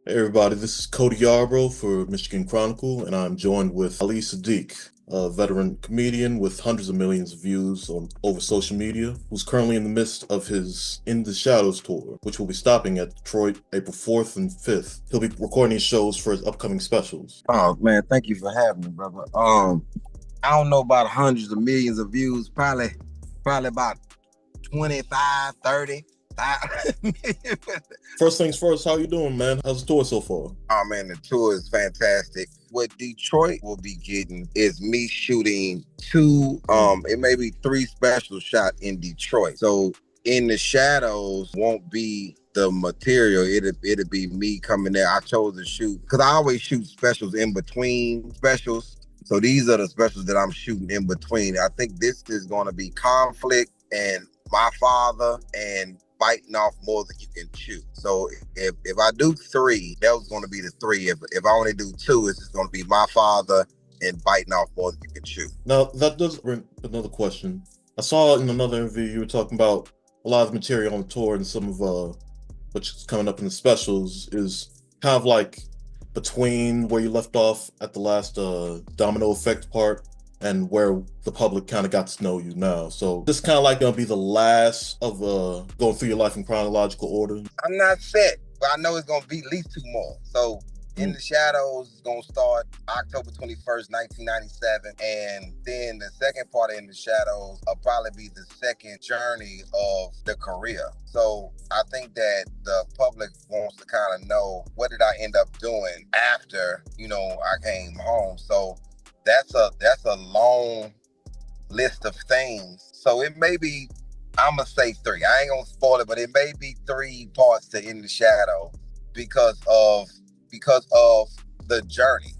Hey everybody, this is Cody for Michigan Chronicle, and I'm joined with Ali Siddiq, a veteran comedian with hundreds of millions of views on over social media, who's currently in the midst of his In the Shadows tour, which will be stopping at Detroit April 4th and 5th. He'll be recording these shows for his upcoming specials. Oh man, thank you for having me, brother. I don't know about hundreds of millions of views, probably about 25, 30. First things first, how you doing, man? How's the tour so far? Oh man, the tour is fantastic. What Detroit will be getting is me shooting it may be three specials shot in Detroit. So In the Shadows won't be the material. It'll be me coming there. I chose to shoot because I always shoot specials in between specials. So these are the specials that I'm shooting in between. I think this is going to be Conflict and My Father and Biting Off More Than You Can Chew. So if I do three, that was going to be the three. If I only do two, it's just going to be My Father and Biting Off More Than You Can Chew. Now, that does bring another question. I saw in another interview you were talking about a lot of material on the tour, and some of what's coming up in the specials is kind of like between where you left off at the last domino effect part and where the public kind of got to know you now. So this kind of like gonna be the last of going through your life in chronological order. I'm not set, but I know it's gonna be at least two more. So In the Shadows is gonna start October 21st, 1997. And then the second part of In the Shadows will probably be the second journey of the career. So I think that the public wants to kind of know, what did I end up doing after, I came home. So that's a long list of things. So it may be, I'm gonna say three. I ain't gonna spoil it, but it may be three parts to In the Shadow because of the journey,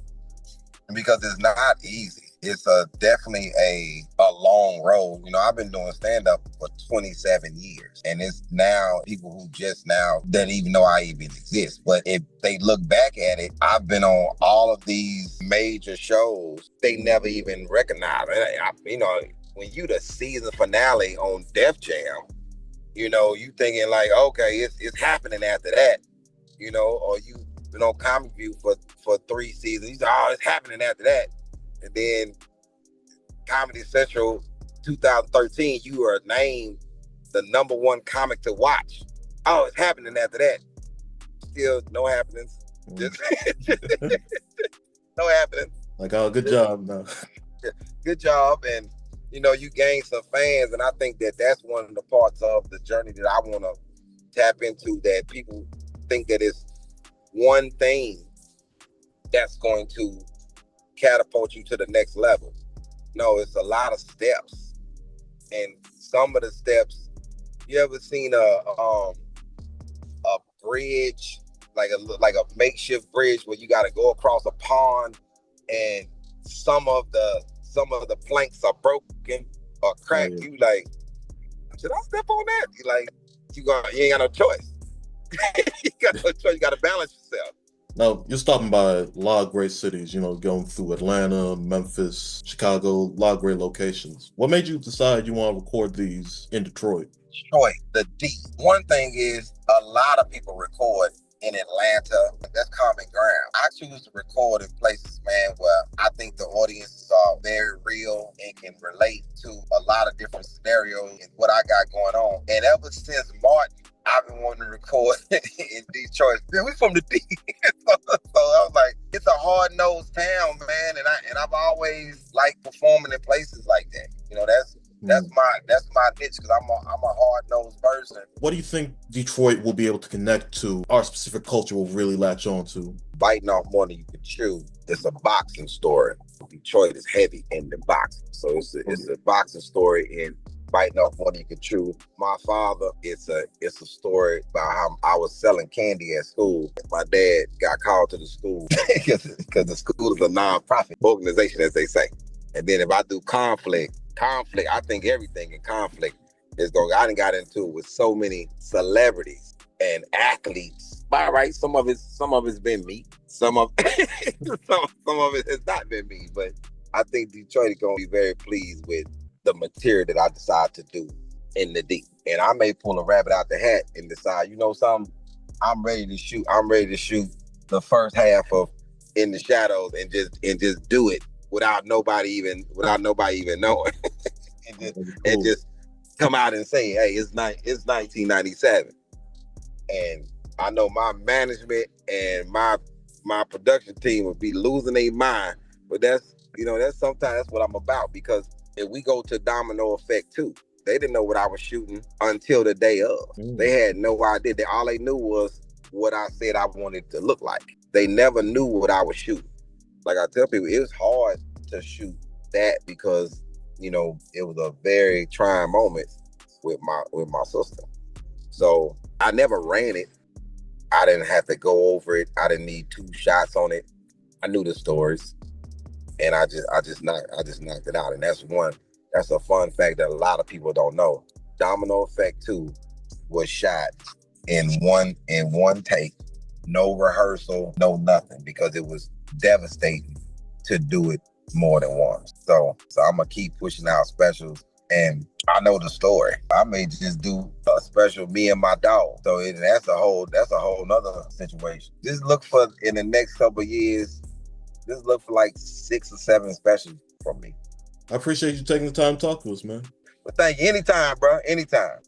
and because it's not easy. It's definitely a long road. I've been doing stand-up for 27 years, and it's now people who just now didn't even know I even exist. But if they look back at it, I've been on all of these major shows. They never even recognize it. When you the season finale on Def Jam, you thinking like, okay, it's happening after that, or you been on Comic View for 3 seasons. You say, oh, it's happening after that. And then Comedy Central 2013, you are named the #1 comic to watch. Oh, it's happening after that. Still no happenings. Just no happenings. Like, oh, good job. No. Good job. And, you gain some fans. And I think that that's one of the parts of the journey that I want to tap into, that people think that it's one thing that's going to catapult you to the next level. No, it's a lot of steps. And some of the steps, you ever seen a bridge, like a makeshift bridge where you got to go across a pond, and some of the planks are broken or cracked? You like, should I step on that? You ain't got no choice. You got no choice. You got to balance yourself. Now, you're stopping by a lot of great cities, going through Atlanta, Memphis, Chicago, a lot of great locations. What made you decide you want to record these in Detroit? Detroit, the D. One thing is, a lot of people record in Atlanta. That's common ground. I choose to record in places, man, where I think the audiences are very real and can relate to a lot of different scenarios and what I got going on. And ever since Martin, I've been wanting to record in Detroit. Man, we from the D. So I was like, it's a hard-nosed town, man, and I've always liked performing in places like that. That's my niche, because I'm a hard-nosed person. What do you think Detroit will be able to connect to? Our specific culture will really latch on to? Biting Off More Than You Can Chew. It's a boxing story. Detroit is heavy in the boxing, so it's a boxing story in Biting Off More Than You Can Chew. My Father, it's a story about how I was selling candy at school. My dad got called to the school because the school is a non-profit organization, as they say. And then if I do conflict, I think everything in conflict is going. I done got into it with so many celebrities and athletes. All right, some of it's been me. Some of it has not been me. But I think Detroit is going to be very pleased with the material that I decide to do in the D. And I may pull a rabbit out the hat and decide, something, I'm ready to shoot the first half of In the Shadows and just do it without nobody even knowing. and just come out and say, hey, it's 1997. And I know my management and my production team would be losing their mind, but that's sometimes that's what I'm about, because if we go to Domino Effect 2, they didn't know what I was shooting until the day of. They had no idea. All they knew was what I said I wanted to look like. They never knew what I was shooting. Like I tell people, it was hard to shoot that because, it was a very trying moment with my sister. So I never ran it. I didn't have to go over it. I didn't need 2 shots on it. I knew the stories, and I just knocked it out. And that's a fun fact that a lot of people don't know. Domino Effect 2 was shot in one take, no rehearsal, no nothing, because it was devastating to do it more than once. So I'm gonna keep pushing out specials, and I know the story. I may just do a special, me and my dog. So that's a whole nother situation. Just look for, in the next couple of years, just look for like 6 or 7 specials from me. I appreciate you taking the time to talk to us, man. But thank you. Anytime, bro. Anytime.